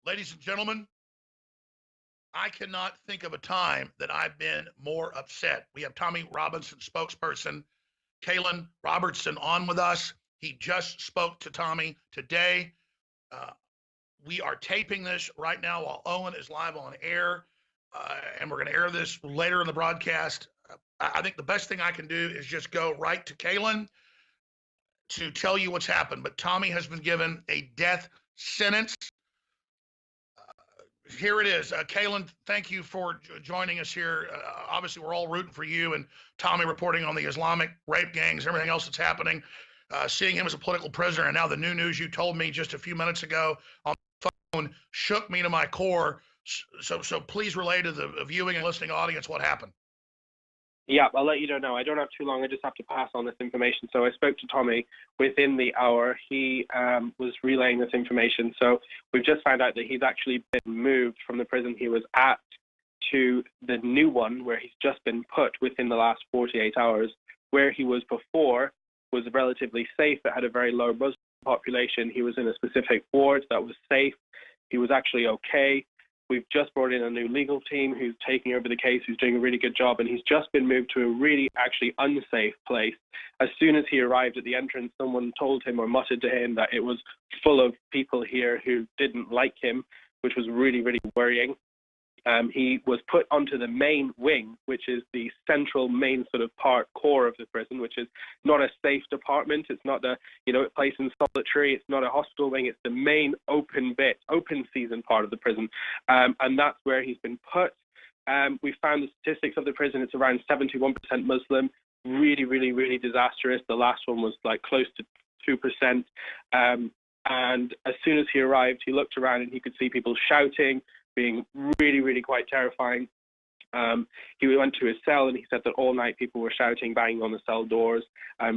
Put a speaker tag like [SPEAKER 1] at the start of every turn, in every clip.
[SPEAKER 1] Ladies and gentlemen, I cannot think of a time that I've been more upset. We have Tommy Robinson, spokesperson, Kalen Robertson, on with us. He just spoke to Tommy today. Uh, we are taping this right now while Owen is live on air, and we're going to air this later in the broadcast. I think the best thing I can do is just go right to Kalen to tell you what's happened. But Tommy has been given a death sentence. Here it is. Kalen, thank you for joining us here. Obviously, we're all rooting for you and Tommy reporting on the Islamic rape gangs, everything else that's happening. Seeing him as a political prisoner, and now the new news you told me just a few minutes ago on the phone shook me to my core. So please relay to the viewing and listening audience what happened.
[SPEAKER 2] Yeah, I'll let you know now. I don't have too long. I just have to pass on this information. So I spoke to Tommy within the hour. He was relaying this information. So we've just found out that he's actually been moved from the prison he was at to the new one where he's just been put within the last 48 hours. Where he was before was relatively safe. It had a very low Muslim population. He was in a specific ward that was safe. He was actually okay. We've just brought in a new legal team who's taking over the case, who's doing a really good job, and he's just been moved to a really actually unsafe place. As soon as he arrived at the entrance, someone told him or muttered to him that it was full of people here who didn't like him, which was really, really worrying. He was put onto the main wing, which is the central main sort of core of the prison, which is not a safe department. It's not a place in solitary. It's not a hospital wing. It's the main open season part of the prison, and that's where he's been put. We found the statistics of the prison. It's around 71% Muslim. Really, really, really disastrous. The last one was like close to 2%. And as soon as he arrived, he looked around and he could see people shouting, being really, really quite terrifying. He went to his cell and he said that all night people were shouting, banging on the cell doors,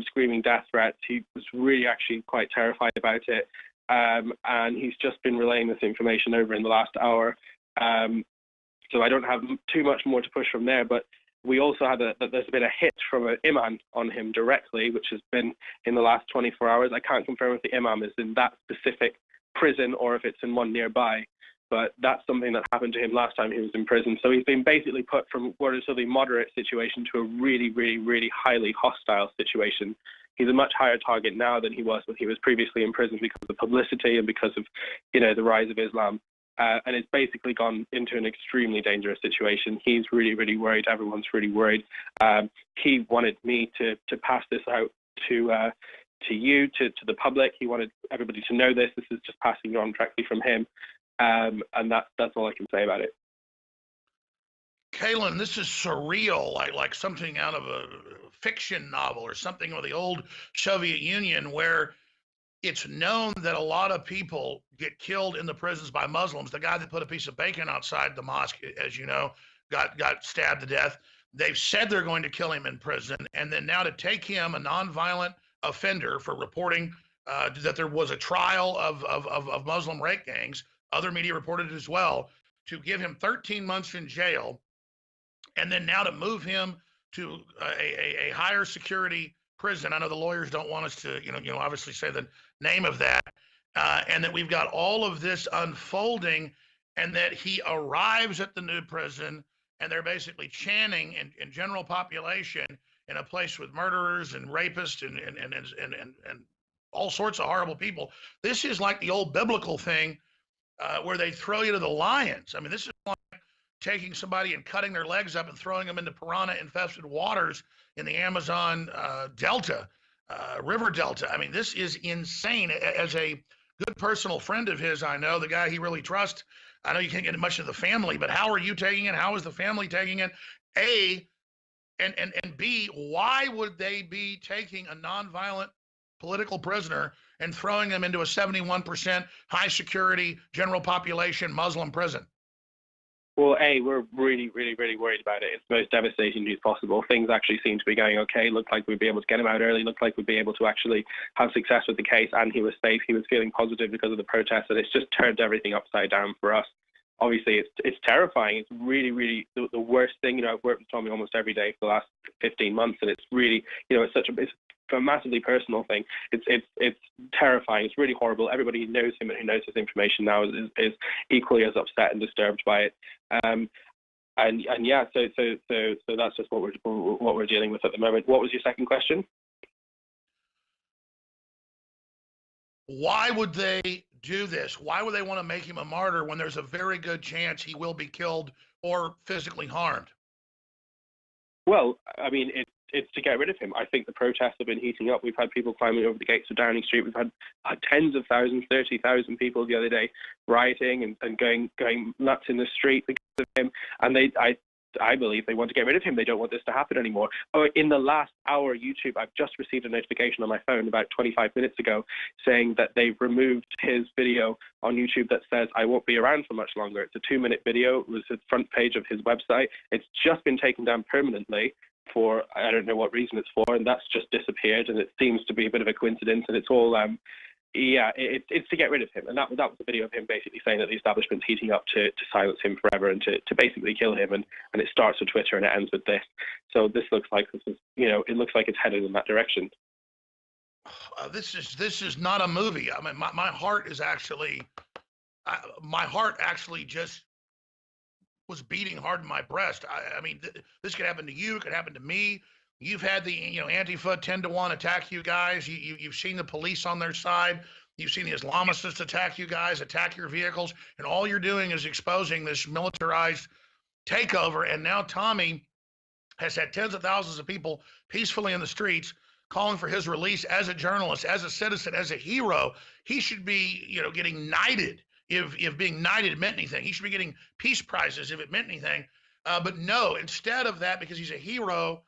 [SPEAKER 2] screaming death threats. He was really actually quite terrified about it. And he's just been relaying this information over in the last hour. So I don't have too much more to push from there, but we also had there's been a hit from an imam on him directly, which has been in the last 24 hours. I can't confirm if the imam is in that specific prison or if it's in one nearby. But that's something that happened to him last time he was in prison. So he's been basically put from what is a really moderate situation to a really, really, really highly hostile situation. He's a much higher target now than he was when he was previously in prison because of the publicity and because of, the rise of Islam. And it's basically gone into an extremely dangerous situation. He's really, really worried. Everyone's really worried. He wanted me to pass this out to you, to the public. He wanted everybody to know this. This is just passing on directly from him. And that's all I can say about it.
[SPEAKER 1] Kalen, this is surreal, like something out of a fiction novel or something of the old Soviet Union, where it's known that a lot of people get killed in the prisons by Muslims. The guy that put a piece of bacon outside the mosque, as you know, got stabbed to death. They've said they're going to kill him in prison, and then now to take him, a nonviolent offender, for reporting that there was a trial of Muslim rape gangs. Other media reported it as well, to give him 13 months in jail, and then now to move him to a higher security prison. I know the lawyers don't want us to, obviously say the name of that, and that we've got all of this unfolding, and that he arrives at the new prison, and they're basically chanting in general population in a place with murderers and rapists and all sorts of horrible people. This is like the old biblical thing where they throw you to the lions. I mean, this is like taking somebody and cutting their legs up and throwing them into piranha-infested waters in the Amazon Delta, river Delta. I mean, this is insane. As a good personal friend of his, I know the guy he really trusts. I know you can't get much of the family, but how are you taking it? How is the family taking it? A, and B, why would they be taking a nonviolent political prisoner and throwing them into a 71% high security general population Muslim prison?
[SPEAKER 2] Well, A, we're really, really, really worried about it. It's the most devastating news possible. Things actually seem to be going okay. Looked like we'd be able to get him out early. Looked like we'd be able to actually have success with the case, and he was safe. He was feeling positive because of the protests, and it's just turned everything upside down for us. Obviously, it's terrifying. It's really, really the worst thing. I've worked with Tommy almost every day for the last 15 months, and it's really, it's a massively personal thing. It's terrifying. It's really horrible. Everybody who knows him and who knows his information now is equally as upset and disturbed by it. And yeah, so that's just what we're dealing with at the moment. What was your second question?
[SPEAKER 1] Why would they do this? Why would they want to make him a martyr when there's a very good chance he will be killed or physically harmed?
[SPEAKER 2] Well, I mean, it's to get rid of him. I think the protests have been heating up. We've had people climbing over the gates of Downing Street. We've had tens of thousands, 30,000 people the other day rioting and going nuts in the street because of him. And I believe they want to get rid of him. They don't want this to happen anymore. Oh, in the last hour, YouTube, I've just received a notification on my phone about 25 minutes ago saying that they've removed his video on YouTube that says, "I won't be around for much longer." It's a 2-minute video. It was the front page of his website. It's just been taken down permanently for, I don't know what reason it's for, and that's just disappeared, and it seems to be a bit of a coincidence, and it's all it's to get rid of him. And that was a video of him basically saying that the establishment's heating up to silence him forever and to basically kill him, and it starts with Twitter and it ends with this. So this looks like it looks like it's headed in that direction.
[SPEAKER 1] This is not a movie. I mean, my heart is actually, my heart actually just was beating hard in my breast. I mean, this could happen to you. It could happen to me. You've had the Antifa 10-to-1 attack you guys. You've seen the police on their side. You've seen the Islamists attack you guys, attack your vehicles, and all you're doing is exposing this militarized takeover. And now Tommy has had tens of thousands of people peacefully in the streets calling for his release as a journalist, as a citizen, as a hero. He should be, getting knighted if being knighted meant anything. He should be getting peace prizes if it meant anything. But no, instead of that, because he's a hero,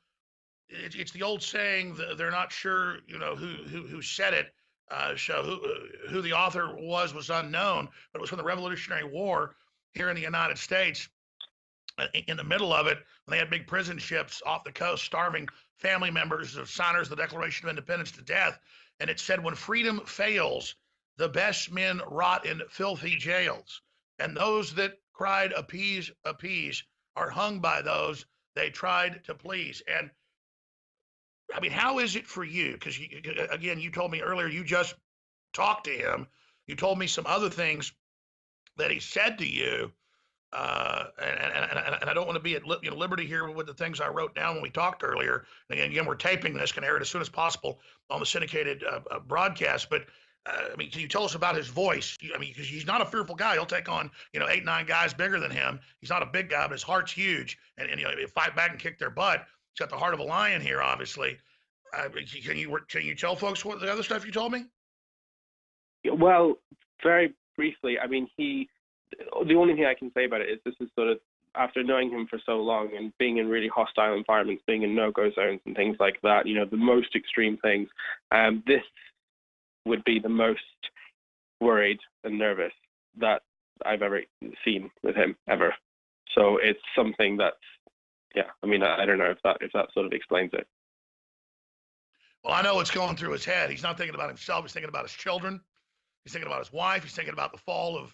[SPEAKER 1] it's the old saying that they're not sure, who said it. So who the author was unknown, but it was from the Revolutionary War here in the United States. In the middle of it, when they had big prison ships off the coast, starving family members of signers of the Declaration of Independence to death. And it said, when freedom fails, the best men rot in filthy jails. And those that cried, appease, appease, are hung by those they tried to please. And I mean, how is it for you? Because again, you told me earlier, you just talked to him. You told me some other things that he said to you. And I don't want to be at liberty here with the things I wrote down when we talked earlier. And again, we're taping this, can air it as soon as possible on the syndicated broadcast. But I mean, can you tell us about his voice? I mean, because he's not a fearful guy. He'll take on 8, 9 guys bigger than him. He's not a big guy, but his heart's huge, and he'll fight back and kick their butt. He's got the heart of a lion here, obviously. Can you tell folks what the other stuff you told me?
[SPEAKER 2] Well, very briefly. I mean, the only thing I can say about it is this is sort of, after knowing him for so long and being in really hostile environments, being in no-go zones and things like that, the most extreme things, this would be the most worried and nervous that I've ever seen with him, ever. So it's something that's, I mean, I don't know if that sort of explains it.
[SPEAKER 1] Well, I know what's going through his head. He's not thinking about himself. He's thinking about his children. He's thinking about his wife. He's thinking about the fall of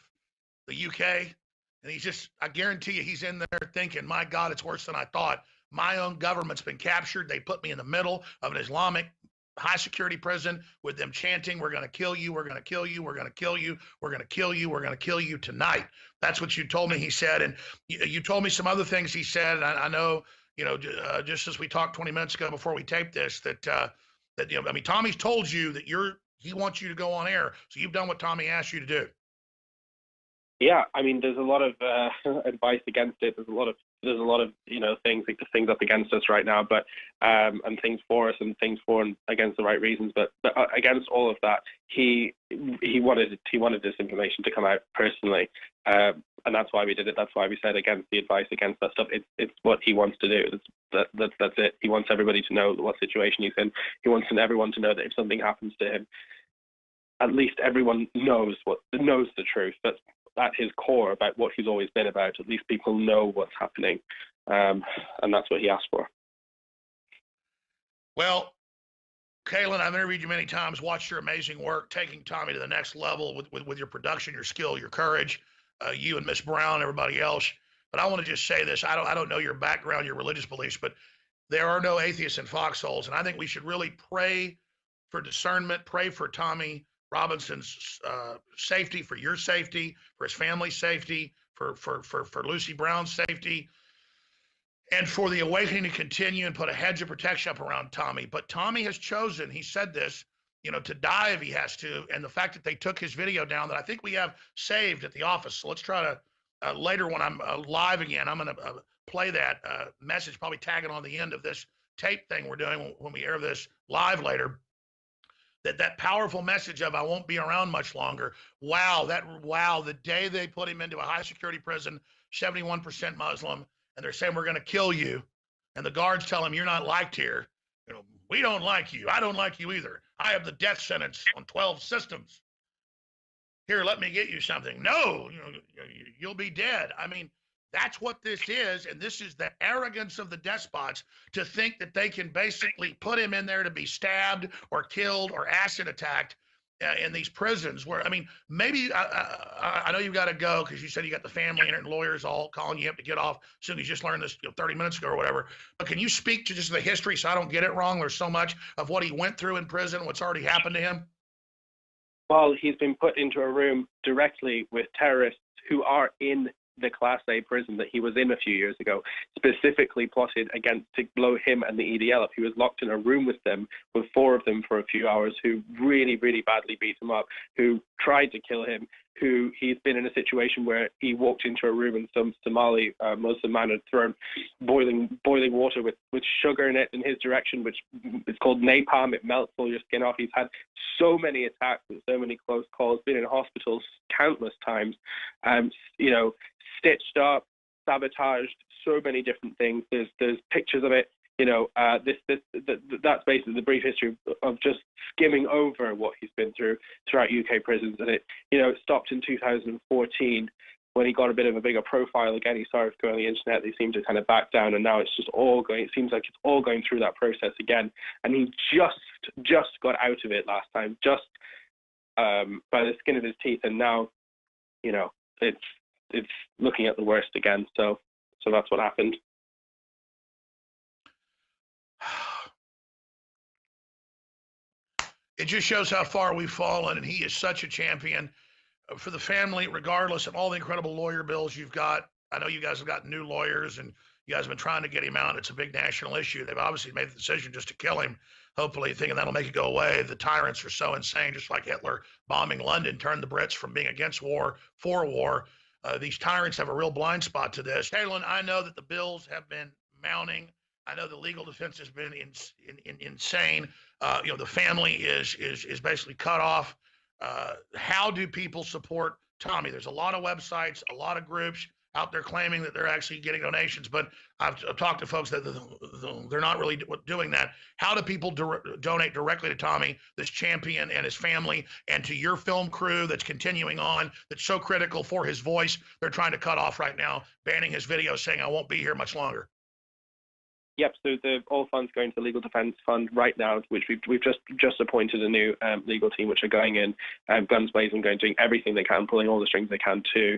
[SPEAKER 1] the UK. And he's just, I guarantee you, he's in there thinking, my God, it's worse than I thought. My own government's been captured. They put me in the middle of an Islamic high security prison with them chanting, we're going to kill you, we're going to kill you, we're going to kill you, we're going to kill you, we're going to kill you tonight. That's what you told me he said. And you told me some other things he said. And I know, just as we talked 20 minutes ago before we taped this, that I mean, Tommy's told you that he wants you to go on air. So you've done what Tommy asked you to do.
[SPEAKER 2] Yeah, I mean, there's a lot of advice against it. There's a lot of things up against us right now, but and things for us and things for and against the right reasons. But against all of that, he wanted this information to come out personally, and that's why we did it. That's why we said against the advice, against that stuff. It's what he wants to do. That's it. He wants everybody to know what situation he's in. He wants everyone to know that if something happens to him, at least everyone knows the truth. That's at his core about what he's always been about. At least people know what's happening, and that's what he asked for.
[SPEAKER 1] Well, Kaylin, I've interviewed you many times, watched your amazing work, taking Tommy to the next level with your production, your skill, your courage, you and Miss Brown, everybody else. But I want to just say this. I don't know your background, your religious beliefs, but there are no atheists in foxholes. And I think we should really pray for discernment. Pray for Tommy Robinson's safety, for your safety, for his family's safety, for Lucy Brown's safety, and for the awakening to continue and put a hedge of protection up around Tommy. But Tommy has chosen, he said this, to die if he has to. And the fact that they took his video down that I think we have saved at the office. So let's try to, later when I'm live again, I'm going to play that message, probably tag it on the end of this tape thing we're doing when we air this live later. That powerful message of I won't be around much longer. Wow, the day they put him into a high security prison, 71% Muslim, and they're saying we're going to kill you, and the guards tell him you're not liked here. We don't like you. I don't like you either. I have the death sentence on 12 systems. Here, let me get you something. No, you'll be dead. I mean, that's what this is, and this is the arrogance of the despots to think that they can basically put him in there to be stabbed or killed or acid attacked in these prisons where, I mean, maybe, I know you've got to go because you said you got the family and lawyers all calling you up to get off as soon as you just learned this 30 minutes ago or whatever. But can you speak to just the history so I don't get it wrong? There's so much of what he went through in prison, what's already happened to him.
[SPEAKER 2] Well, he's been put into a room directly with terrorists who are in the Class A prison that he was in a few years ago, specifically plotted against to blow him and the EDL up. He was locked in a room with them, with 4 of them for a few hours, who really, really badly beat him up, who tried to kill him, who he's been in a situation where he walked into a room and some Somali Muslim man had thrown boiling water with sugar in it in his direction, which is called napalm. It melts all your skin off. He's had so many attacks and so many close calls, been in hospitals countless times, stitched up, sabotaged, so many different things. There's pictures of it. That's basically the brief history of just skimming over what he's been through throughout UK prisons. And it stopped in 2014 when he got a bit of a bigger profile again. He started going on the internet. They seemed to kind of back down, and now it's just all going. It seems like it's all going through that process again. And he just got out of it last time, just by the skin of his teeth. And now, it's looking at the worst again. So that's what happened.
[SPEAKER 1] It just shows how far we've fallen, and he is such a champion for the family, regardless of all the incredible lawyer bills you've got. I know you guys have got new lawyers, and you guys have been trying to get him out. It's a big national issue. They've obviously made the decision just to kill him, hopefully thinking that'll make it go away. The tyrants are so insane, just like Hitler bombing London turned the Brits from being against war for war. These tyrants have a real blind spot to this. Kaylin, I know that the bills have been mounting. I know the legal defense has been insane. The family is basically cut off. How do people support Tommy? There's a lot of websites, a lot of groups out there claiming that they're actually getting donations, but I've talked to folks that they're not really doing that. How do people donate directly to Tommy, this champion, and his family, and to your film crew that's continuing on, that's so critical for his voice? They're trying to cut off right now, banning his video, saying I won't be here much longer.
[SPEAKER 2] Yep. So all funds going to the Legal Defense Fund right now, which we've just appointed a new legal team, which are going in guns blazing, doing everything they can, pulling all the strings they can to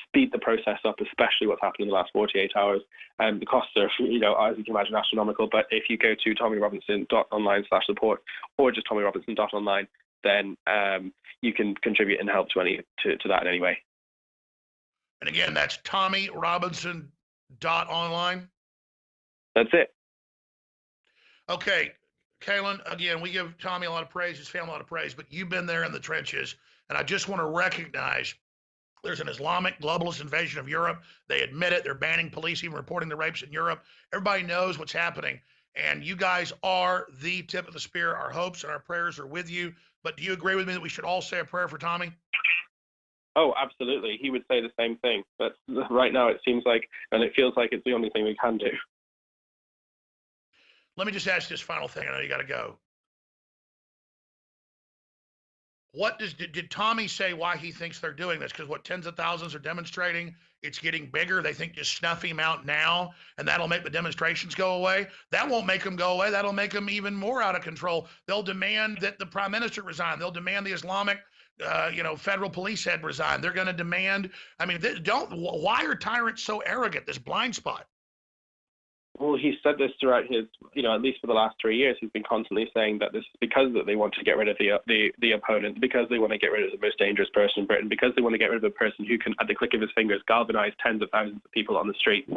[SPEAKER 2] speed the process up, especially what's happened in the last 48 hours. The costs are, as you can imagine, astronomical. But if you go to tommyrobinson.online/support or just tommyrobinson.online, then you can contribute and help to that in any way.
[SPEAKER 1] And again, that's tommyrobinson.online.
[SPEAKER 2] That's it.
[SPEAKER 1] Okay, Kaylin, again, we give Tommy a lot of praise, his family a lot of praise, but you've been there in the trenches, and I just want to recognize there's an Islamic globalist invasion of Europe. They admit it. They're banning police even reporting the rapes in Europe. Everybody knows what's happening, and you guys are the tip of the spear. Our hopes and our prayers are with you, but do you agree with me that we should all say a prayer for Tommy?
[SPEAKER 2] Oh, absolutely. He would say the same thing, but right now it seems like, and it feels like it's the only thing we can do.
[SPEAKER 1] Let me just ask this final thing. I know you got to go. What did Tommy say why he thinks they're doing this? Because tens of thousands are demonstrating, it's getting bigger. They think just snuff him out now, and that'll make the demonstrations go away. That won't make them go away. That'll make them even more out of control. They'll demand that the prime minister resign. They'll demand the Islamic, federal police head resign. They're going to demand. I mean, why are tyrants so arrogant? This blind spot.
[SPEAKER 2] Well, he's said this throughout his, at least for the last 3 years, he's been constantly saying that this is because that they want to get rid of the opponent, because they want to get rid of the most dangerous person in Britain, because they want to get rid of a person who can, at the click of his fingers, galvanize tens of thousands of people on the street.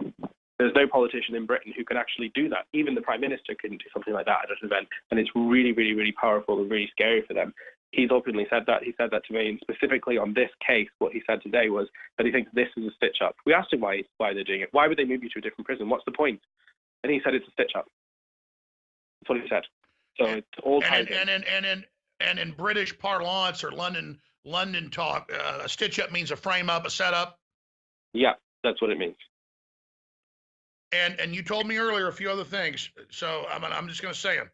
[SPEAKER 2] There's no politician in Britain who can actually do that. Even the Prime Minister couldn't do something like that at an event, and it's really, really, really powerful and really scary for them. He's openly said that. He said that to me, and specifically on this case, what he said today was that he thinks this is a stitch-up. We asked him why they're doing it. Why would they move you to a different prison? What's the point? And he said it's a stitch-up. That's what he said. So it's all tied in.
[SPEAKER 1] And in British parlance or London talk, a stitch-up means a frame-up, a setup.
[SPEAKER 2] Yeah, that's what it means.
[SPEAKER 1] And you told me earlier a few other things, so I'm just going to say them.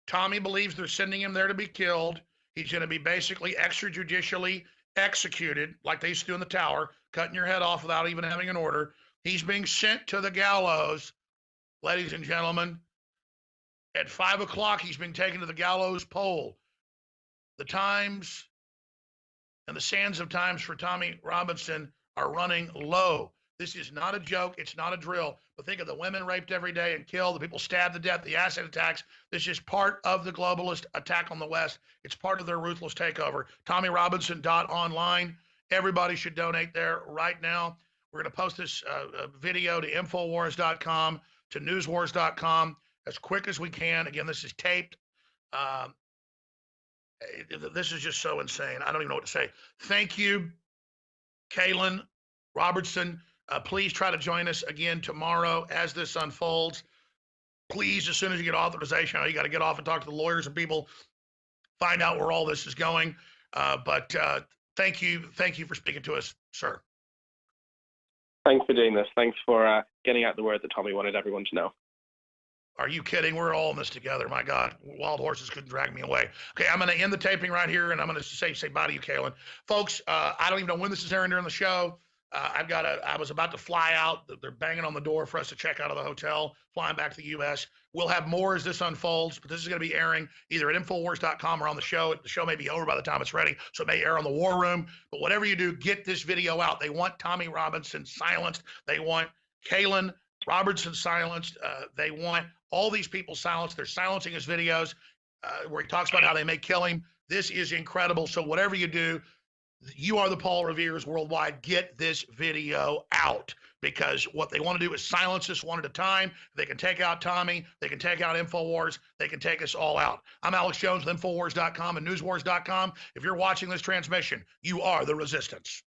[SPEAKER 1] Tommy believes they're sending him there to be killed. He's going to be basically extrajudicially executed, like they used to do in the Tower, cutting your head off without even having an order. He's being sent to the gallows, ladies and gentlemen. At 5 o'clock, he's being taken to the gallows pole. The times and the sands of times for Tommy Robinson are running low. This is not a joke. It's not a drill. But think of the women raped every day and killed, the people stabbed to death, the acid attacks. This is part of the globalist attack on the West. It's part of their ruthless takeover. TommyRobinson.online. Everybody should donate there right now. We're going to post this video to Infowars.com, to Newswars.com as quick as we can. Again, this is taped. This is just so insane. I don't even know what to say. Thank you, Kaylin Robertson. Please try to join us again tomorrow as this unfolds. Please, as soon as you get authorization, you got to get off and talk to the lawyers and people, find out where all this is going. But thank you for speaking to us, sir.
[SPEAKER 2] Thanks for doing this. Thanks for getting out the word that Tommy wanted everyone to know.
[SPEAKER 1] Are you kidding? We're all in this together. My God, wild horses couldn't drag me away. Okay, I'm going to end the taping right here, and I'm going to say bye to you, Kaylin. Folks, I don't even know when this is airing during the show. I was about to fly out. They're banging on the door for us to check out of the hotel, flying back to the U.S. We'll have more as this unfolds, but this is going to be airing either at Infowars.com or on the show. The show may be over by the time it's ready, so it may air on the War Room. But whatever you do, get this video out. They want Tommy Robinson silenced. They want Kaylin Robertson silenced. They want all these people silenced. They're silencing his videos where he talks about how they may kill him. This is incredible. So whatever you do, you are the Paul Revere's worldwide. Get this video out, because what they want to do is silence us one at a time. They can take out Tommy. They can take out Infowars. They can take us all out. I'm Alex Jones with Infowars.com and Newswars.com. If you're watching this transmission, you are the resistance.